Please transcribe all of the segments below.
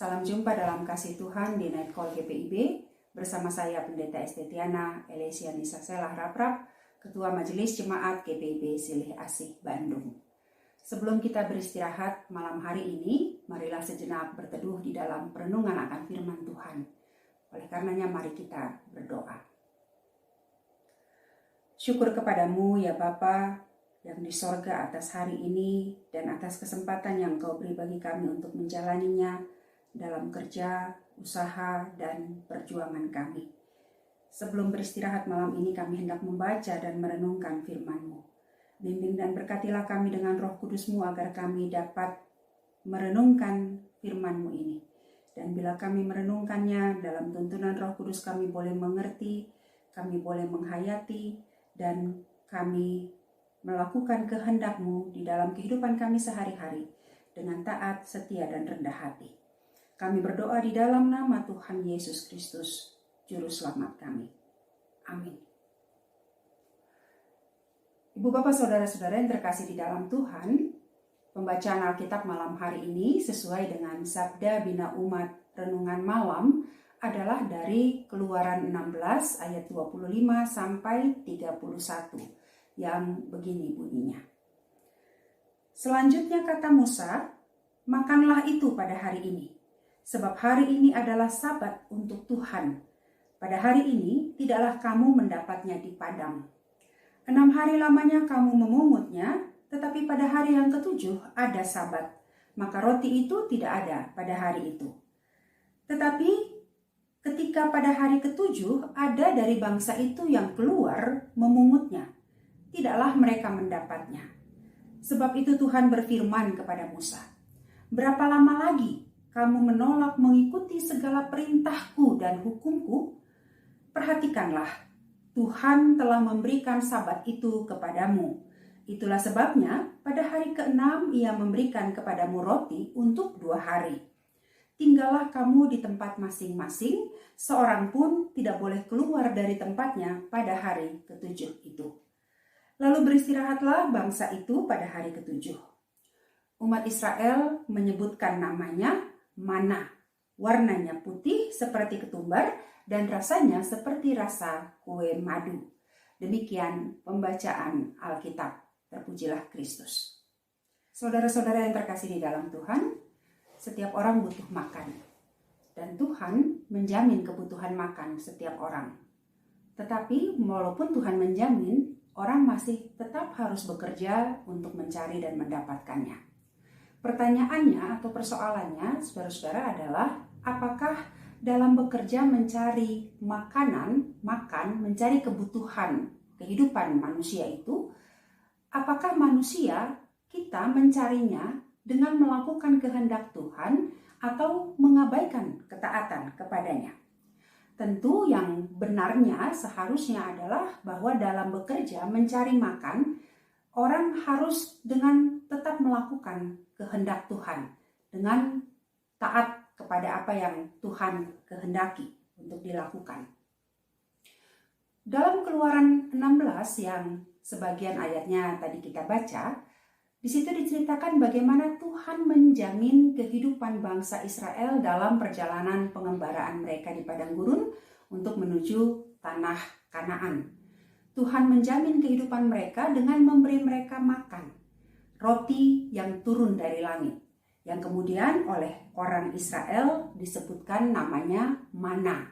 Salam jumpa dalam kasih Tuhan di Night Call GPIB bersama saya Pendeta Estetiana Elesia Nisa Selah Raprap, Ketua Majelis Jemaat GPIB Silih Asih Bandung. Sebelum kita beristirahat malam hari ini, marilah sejenak berteduh di dalam perenungan akan firman Tuhan. Oleh karenanya mari kita berdoa. Syukur kepadamu ya Bapa yang di sorga atas hari ini dan atas kesempatan yang Kau beri bagi kami untuk menjalaninya dalam kerja, usaha, dan perjuangan kami. Sebelum beristirahat malam ini kami hendak membaca dan merenungkan firman-Mu. Bimbing dan berkatilah kami dengan Roh Kudus-Mu agar kami dapat merenungkan firman-Mu ini. Dan bila kami merenungkannya dalam tuntunan Roh Kudus kami boleh mengerti, kami boleh menghayati, dan kami melakukan kehendak-Mu di dalam kehidupan kami sehari-hari dengan taat, setia, dan rendah hati. Kami berdoa di dalam nama Tuhan Yesus Kristus, Juru Selamat kami. Amin. Ibu bapak saudara-saudara yang terkasih di dalam Tuhan, pembacaan Alkitab malam hari ini sesuai dengan Sabda Bina Umat Renungan Malam adalah dari Keluaran 16 ayat 25 sampai 31 yang begini bunyinya. Selanjutnya kata Musa, makanlah itu pada hari ini. Sebab hari ini adalah Sabat untuk Tuhan. Pada hari ini tidaklah kamu mendapatnya di padang. 6 hari lamanya kamu memungutnya, tetapi pada hari yang ketujuh ada Sabat. Maka roti itu tidak ada pada hari itu. Tetapi ketika pada hari ketujuh ada dari bangsa itu yang keluar memungutnya, tidaklah mereka mendapatnya. Sebab itu Tuhan berfirman kepada Musa, berapa lama lagi kamu menolak mengikuti segala perintahku dan hukumku? Perhatikanlah, Tuhan telah memberikan Sabat itu kepadamu. Itulah sebabnya pada hari ke-6 ia memberikan kepadamu roti untuk 2 hari. Tinggallah kamu di tempat masing-masing, seorang pun tidak boleh keluar dari tempatnya pada hari ke-7 itu. Lalu beristirahatlah bangsa itu pada hari ke-7. Umat Israel menyebutkan namanya mana, warnanya putih seperti ketumbar dan rasanya seperti rasa kue madu. Demikian pembacaan Alkitab. Terpujilah Kristus. Saudara-saudara yang terkasih di dalam Tuhan, setiap orang butuh makan. Dan Tuhan menjamin kebutuhan makan setiap orang. Tetapi walaupun Tuhan menjamin, orang masih tetap harus bekerja untuk mencari dan mendapatkannya. Pertanyaannya atau persoalannya, saudara-saudara adalah apakah dalam bekerja mencari mencari kebutuhan kehidupan manusia itu, apakah manusia kita mencarinya dengan melakukan kehendak Tuhan atau mengabaikan ketaatan kepadanya? Tentu yang benarnya seharusnya adalah bahwa dalam bekerja mencari makan, orang harus dengan tetap melakukan kehendak Tuhan, dengan taat kepada apa yang Tuhan kehendaki untuk dilakukan. Dalam Keluaran 16 yang sebagian ayatnya tadi kita baca, di situ diceritakan bagaimana Tuhan menjamin kehidupan bangsa Israel dalam perjalanan pengembaraan mereka di padang gurun untuk menuju tanah Kanaan. Tuhan menjamin kehidupan mereka dengan memberi mereka makan roti yang turun dari langit, yang kemudian oleh orang Israel disebutkan namanya mana.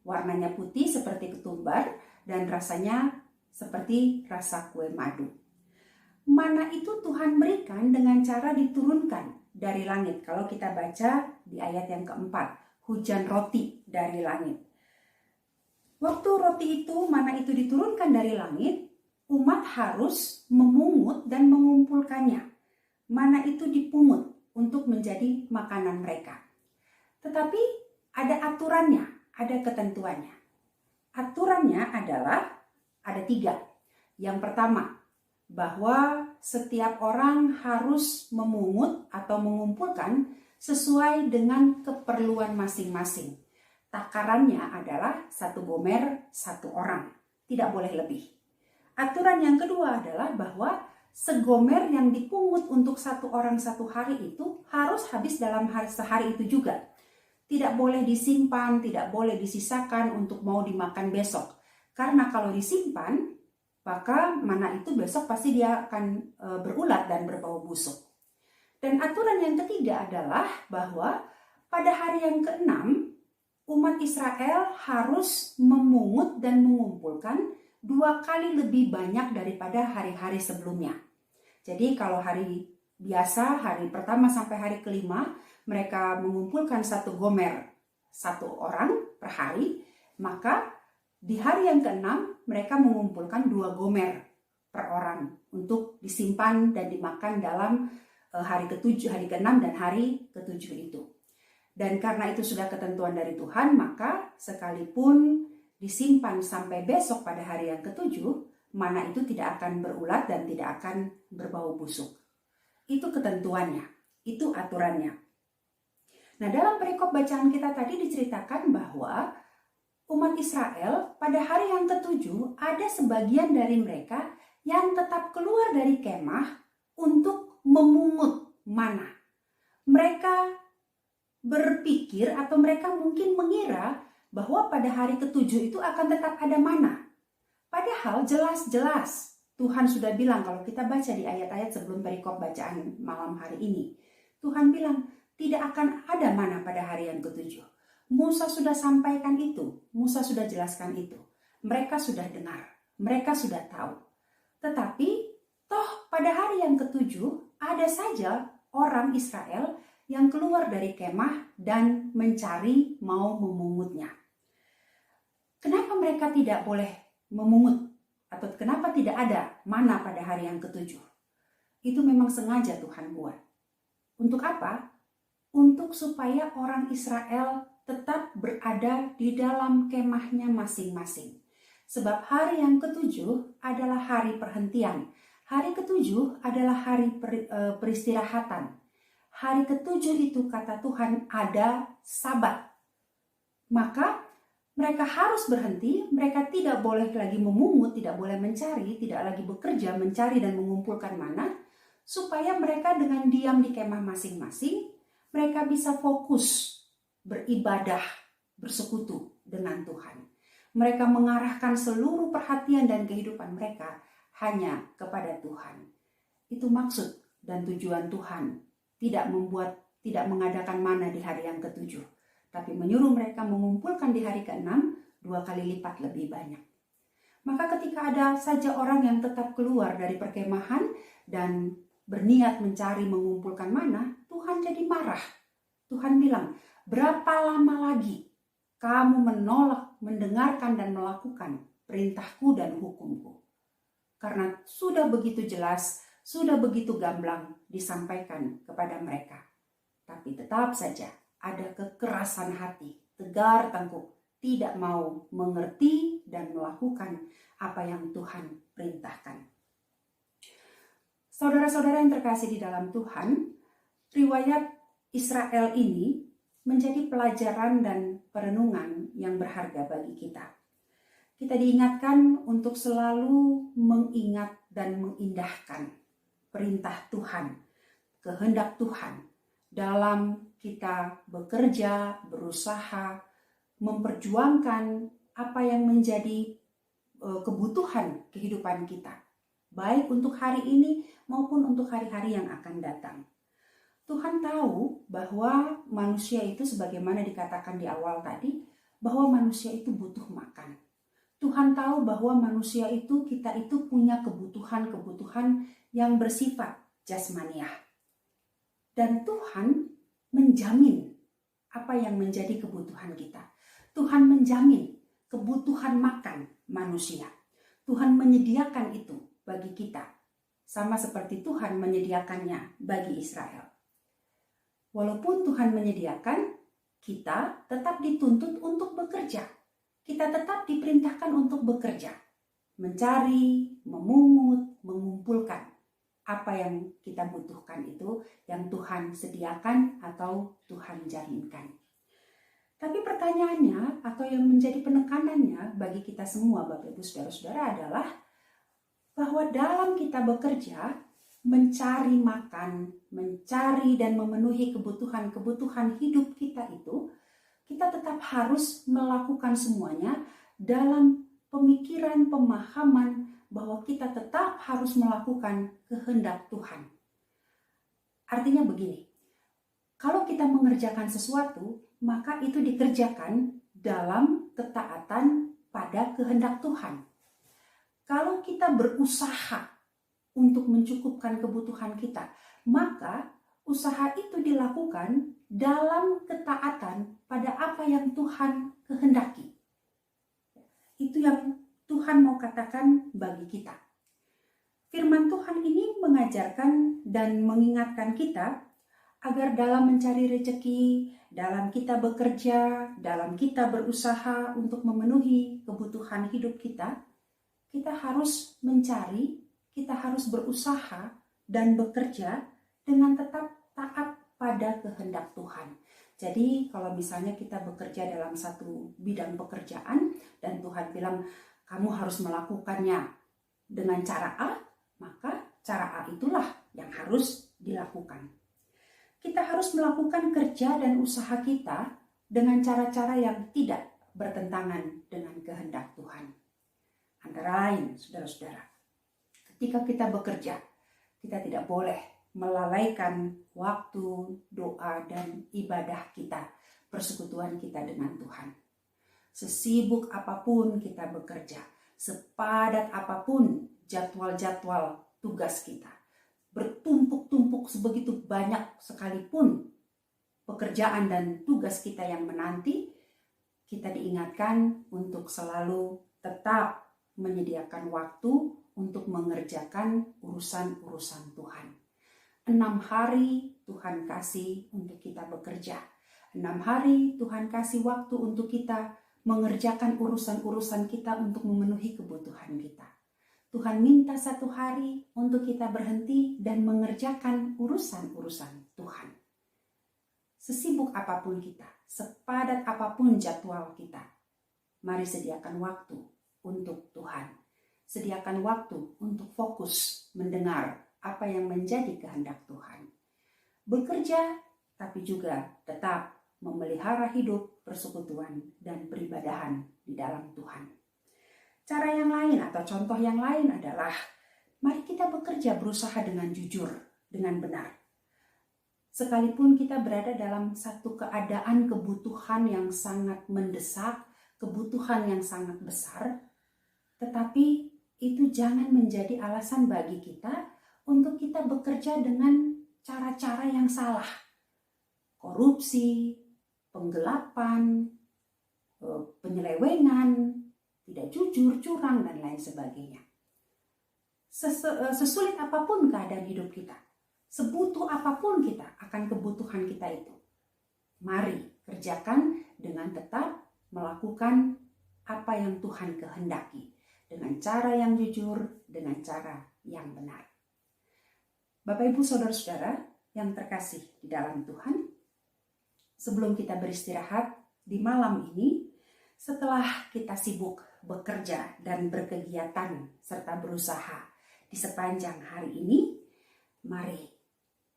Warnanya putih seperti ketumbar dan rasanya seperti rasa kue madu. Mana itu Tuhan berikan dengan cara diturunkan dari langit. Kalau kita baca di ayat yang keempat, hujan roti dari langit. Waktu roti itu, mana itu diturunkan dari langit, umat harus memungut dan mengumpulkannya. Mana itu dipungut untuk menjadi makanan mereka. Tetapi ada aturannya, ada ketentuannya. Aturannya adalah ada 3. Yang pertama, bahwa setiap orang harus memungut atau mengumpulkan sesuai dengan keperluan masing-masing. Takarannya adalah 1 gomer 1 orang, tidak boleh lebih. Aturan yang kedua adalah bahwa segomer yang dipungut untuk 1 orang 1 hari itu harus habis dalam sehari itu juga. Tidak boleh disimpan, tidak boleh disisakan untuk mau dimakan besok. Karena kalau disimpan, maka mana itu besok pasti dia akan berulat dan berbau busuk. Dan aturan yang ketiga adalah bahwa pada hari yang keenam, umat Israel harus memungut dan mengumpulkan 2 kali lebih banyak daripada hari-hari sebelumnya. Jadi kalau hari biasa, hari pertama sampai hari kelima, mereka mengumpulkan 1 gomer 1 orang per hari, maka di hari yang keenam mereka mengumpulkan 2 gomer per orang untuk disimpan dan dimakan dalam hari ke-7, hari ke-6 dan hari ke-7 itu. Dan karena itu sudah ketentuan dari Tuhan, maka sekalipun disimpan sampai besok pada hari yang ke-7, mana itu tidak akan berulat dan tidak akan berbau busuk. Itu ketentuannya, itu aturannya. Nah, dalam perikop bacaan kita tadi diceritakan bahwa umat Israel pada hari yang ke-7 ada sebagian dari mereka yang tetap keluar dari kemah untuk memungut mana. Mereka berpikir atau mereka mungkin mengira bahwa pada hari ke-7 itu akan tetap ada mana. Padahal jelas-jelas Tuhan sudah bilang, kalau kita baca di ayat-ayat sebelum perikop bacaan malam hari ini, Tuhan bilang tidak akan ada mana pada hari yang ke-7. Musa sudah sampaikan itu, Musa sudah jelaskan itu. Mereka sudah dengar, mereka sudah tahu. Tetapi toh pada hari yang ke-7 ada saja orang Israel yang keluar dari kemah dan mencari mau memungutnya. Kenapa mereka tidak boleh memungut? Atau kenapa tidak ada mana pada hari yang ke-7? Itu memang sengaja Tuhan buat. Untuk apa? Untuk supaya orang Israel tetap berada di dalam kemahnya masing-masing. Sebab hari yang ke-7 adalah hari perhentian. Hari ke-7 adalah hari peristirahatan. Hari ke-7 itu kata Tuhan ada Sabat. Maka mereka harus berhenti, mereka tidak boleh lagi memungut, tidak boleh mencari, tidak lagi bekerja, mencari dan mengumpulkan mana, supaya mereka dengan diam di kemah masing-masing, mereka bisa fokus beribadah, bersekutu dengan Tuhan. Mereka mengarahkan seluruh perhatian dan kehidupan mereka hanya kepada Tuhan. Itu maksud dan tujuan Tuhan, tidak mengadakan mana di hari yang ke-7. Tapi menyuruh mereka mengumpulkan di hari ke-6 2 kali lipat lebih banyak. Maka ketika ada saja orang yang tetap keluar dari perkemahan dan berniat mencari mengumpulkan mana, Tuhan jadi marah. Tuhan bilang, berapa lama lagi kamu menolak, mendengarkan dan melakukan perintahku dan hukumku? Karena sudah begitu jelas, sudah begitu gamblang disampaikan kepada mereka. Tapi tetap saja ada kekerasan hati, tegar tengkuk, tidak mau mengerti dan melakukan apa yang Tuhan perintahkan. Saudara-saudara yang terkasih di dalam Tuhan, riwayat Israel ini menjadi pelajaran dan perenungan yang berharga bagi kita. Kita diingatkan untuk selalu mengingat dan mengindahkan perintah Tuhan, kehendak Tuhan dalam kita bekerja, berusaha, memperjuangkan apa yang menjadi kebutuhan kehidupan kita, baik untuk hari ini maupun untuk hari-hari yang akan datang. Tuhan tahu bahwa manusia itu sebagaimana dikatakan di awal tadi, bahwa manusia itu butuh makan. Tuhan tahu bahwa manusia itu, kita itu punya kebutuhan-kebutuhan yang bersifat jasmaniah. Dan Tuhan menjamin apa yang menjadi kebutuhan kita. Tuhan menjamin kebutuhan makan manusia. Tuhan menyediakan itu bagi kita. Sama seperti Tuhan menyediakannya bagi Israel. Walaupun Tuhan menyediakan, kita tetap dituntut untuk bekerja. Kita tetap diperintahkan untuk bekerja. Mencari, memungut, mengumpulkan apa yang kita butuhkan itu yang Tuhan sediakan atau Tuhan jaminkan. Tapi pertanyaannya atau yang menjadi penekanannya bagi kita semua Bapak Ibu Saudara-saudara adalah bahwa dalam kita bekerja, mencari makan, mencari dan memenuhi kebutuhan-kebutuhan hidup kita itu kita tetap harus melakukan semuanya dalam pemikiran, pemahaman bahwa kita tetap harus melakukan kehendak Tuhan. Artinya begini, kalau kita mengerjakan sesuatu, maka itu dikerjakan dalam ketaatan pada kehendak Tuhan. Kalau kita berusaha untuk mencukupkan kebutuhan kita, maka usaha itu dilakukan dalam ketaatan pada apa yang Tuhan kehendaki. Itu yang Tuhan mau katakan bagi kita. Firman Tuhan ini mengajarkan dan mengingatkan kita agar dalam mencari rezeki, dalam kita bekerja, dalam kita berusaha untuk memenuhi kebutuhan hidup kita harus mencari, kita harus berusaha dan bekerja dengan tetap taat pada kehendak Tuhan. Jadi kalau misalnya kita bekerja dalam satu bidang pekerjaan dan Tuhan bilang kamu harus melakukannya dengan cara A, maka cara A itulah yang harus dilakukan. Kita harus melakukan kerja dan usaha kita dengan cara-cara yang tidak bertentangan dengan kehendak Tuhan. Antara lain, saudara-saudara, ketika kita bekerja, kita tidak boleh melalaikan waktu, doa, dan ibadah kita, persekutuan kita dengan Tuhan. Sesibuk apapun kita bekerja, sepadat apapun jadwal-jadwal tugas kita, bertumpuk-tumpuk sebegitu banyak sekalipun pekerjaan dan tugas kita yang menanti, kita diingatkan untuk selalu tetap menyediakan waktu untuk mengerjakan urusan-urusan Tuhan. 6 hari Tuhan kasih untuk kita bekerja. 6 hari Tuhan kasih waktu untuk kita mengerjakan urusan-urusan kita untuk memenuhi kebutuhan kita. Tuhan minta 1 hari untuk kita berhenti dan mengerjakan urusan-urusan Tuhan. Sesibuk apapun kita, sepadat apapun jadwal kita, mari sediakan waktu untuk Tuhan. Sediakan waktu untuk fokus mendengar apa yang menjadi kehendak Tuhan. Bekerja, tapi juga tetap memelihara hidup, persekutuan, dan peribadahan di dalam Tuhan. Cara yang lain atau contoh yang lain adalah, mari kita bekerja berusaha dengan jujur, dengan benar. Sekalipun kita berada dalam satu keadaan kebutuhan yang sangat mendesak, kebutuhan yang sangat besar, tetapi itu jangan menjadi alasan bagi kita untuk kita bekerja dengan cara-cara yang salah. Korupsi, penggelapan, penyelewengan, tidak jujur, curang, dan lain sebagainya. Sesulit apapun keadaan hidup kita, sebutuh apapun kita akan kebutuhan kita itu, mari kerjakan dengan tetap melakukan apa yang Tuhan kehendaki, dengan cara yang jujur, dengan cara yang benar. Bapak, Ibu, Saudara-saudara yang terkasih di dalam Tuhan, sebelum kita beristirahat di malam ini, setelah kita sibuk bekerja dan berkegiatan serta berusaha di sepanjang hari ini, mari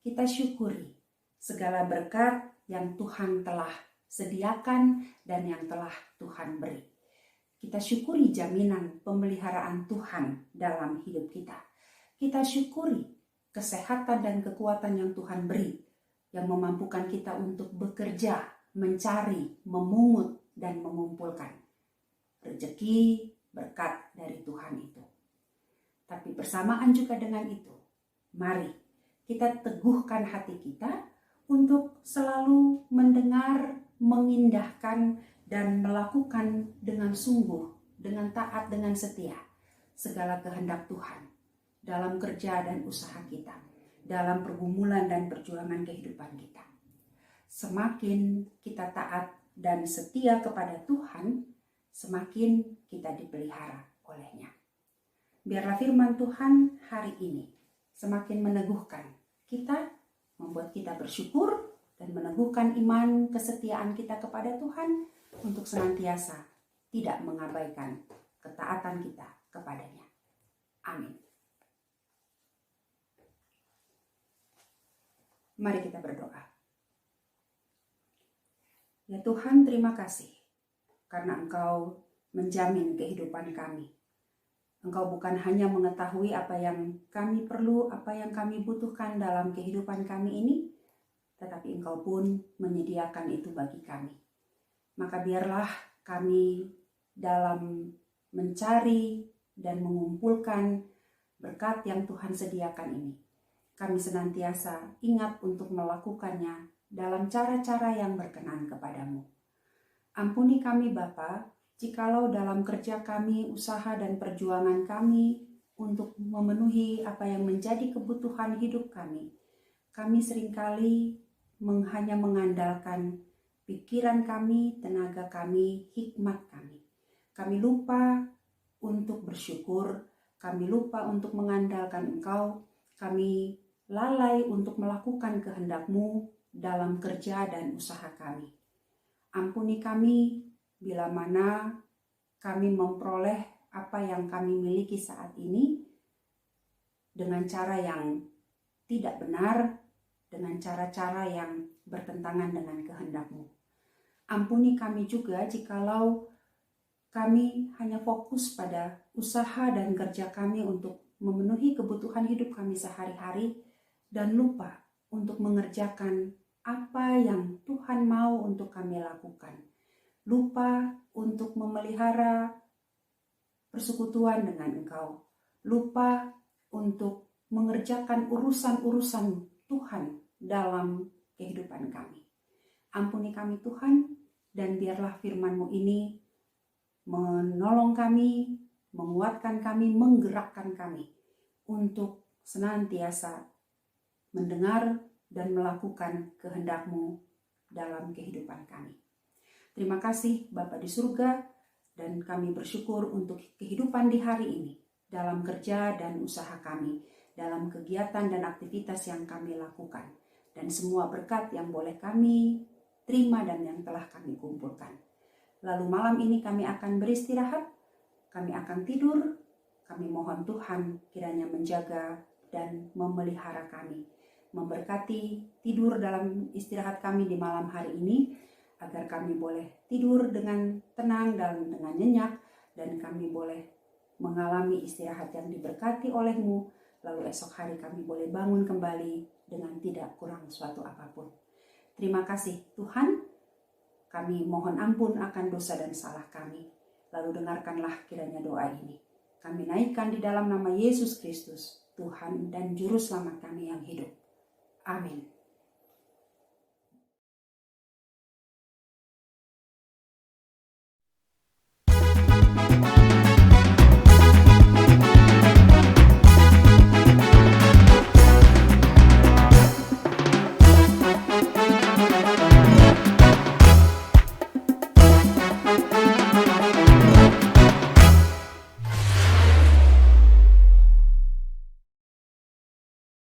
kita syukuri segala berkat yang Tuhan telah sediakan dan yang telah Tuhan beri. Kita syukuri jaminan pemeliharaan Tuhan dalam hidup kita. Kita syukuri kesehatan dan kekuatan yang Tuhan beri, yang memampukan kita untuk bekerja, mencari, memungut, dan mengumpulkan rezeki berkat dari Tuhan itu. Tapi bersamaan juga dengan itu, mari kita teguhkan hati kita untuk selalu mendengar, mengindahkan, dan melakukan dengan sungguh, dengan taat, dengan setia segala kehendak Tuhan dalam kerja dan usaha kita, dalam pergumulan dan perjuangan kehidupan kita. Semakin kita taat dan setia kepada Tuhan, semakin kita dipelihara olehnya. Biarlah firman Tuhan hari ini semakin meneguhkan kita, membuat kita bersyukur dan meneguhkan iman kesetiaan kita kepada Tuhan, untuk senantiasa tidak mengabaikan ketaatan kita kepadanya. Amin. Mari kita berdoa. Ya Tuhan, terima kasih karena Engkau menjamin kehidupan kami. Engkau bukan hanya mengetahui apa yang kami perlu, apa yang kami butuhkan dalam kehidupan kami ini, tetapi Engkau pun menyediakan itu bagi kami. Maka biarlah kami dalam mencari dan mengumpulkan berkat yang Tuhan sediakan ini, kami senantiasa ingat untuk melakukannya dalam cara-cara yang berkenan kepadamu. Ampuni kami Bapa, jikalau dalam kerja kami, usaha dan perjuangan kami untuk memenuhi apa yang menjadi kebutuhan hidup kami seringkali hanya mengandalkan pikiran kami, tenaga kami, hikmat kami. Kami lupa untuk bersyukur, kami lupa untuk mengandalkan Engkau, kami lalai untuk melakukan kehendak-Mu dalam kerja dan usaha kami. Ampuni kami bila mana kami memperoleh apa yang kami miliki saat ini dengan cara yang tidak benar, dengan cara-cara yang bertentangan dengan kehendak-Mu. Ampuni kami juga jikalau kami hanya fokus pada usaha dan kerja kami untuk memenuhi kebutuhan hidup kami sehari-hari dan lupa untuk mengerjakan apa yang Tuhan mau untuk kami lakukan. Lupa untuk memelihara persekutuan dengan Engkau. Lupa untuk mengerjakan urusan-urusan Tuhan dalam kehidupan kami. Ampuni kami Tuhan, dan biarlah firman-Mu ini menolong kami, menguatkan kami, menggerakkan kami untuk senantiasa mendengar dan melakukan kehendak-Mu dalam kehidupan kami. Terima kasih Bapa di surga, dan kami bersyukur untuk kehidupan di hari ini, dalam kerja dan usaha kami, dalam kegiatan dan aktivitas yang kami lakukan, dan semua berkat yang boleh kami terima dan yang telah kami kumpulkan. Lalu malam ini kami akan beristirahat, kami akan tidur, kami mohon Tuhan kiranya menjaga dan memelihara kami, memberkati tidur dalam istirahat kami di malam hari ini, agar kami boleh tidur dengan tenang dan dengan nyenyak, dan kami boleh mengalami istirahat yang diberkati oleh-Mu, lalu esok hari kami boleh bangun kembali dengan tidak kurang suatu apapun. Terima kasih Tuhan, kami mohon ampun akan dosa dan salah kami, lalu dengarkanlah kiranya doa ini. Kami naikkan di dalam nama Yesus Kristus, Tuhan dan Juru Selamat kami yang hidup. Amin.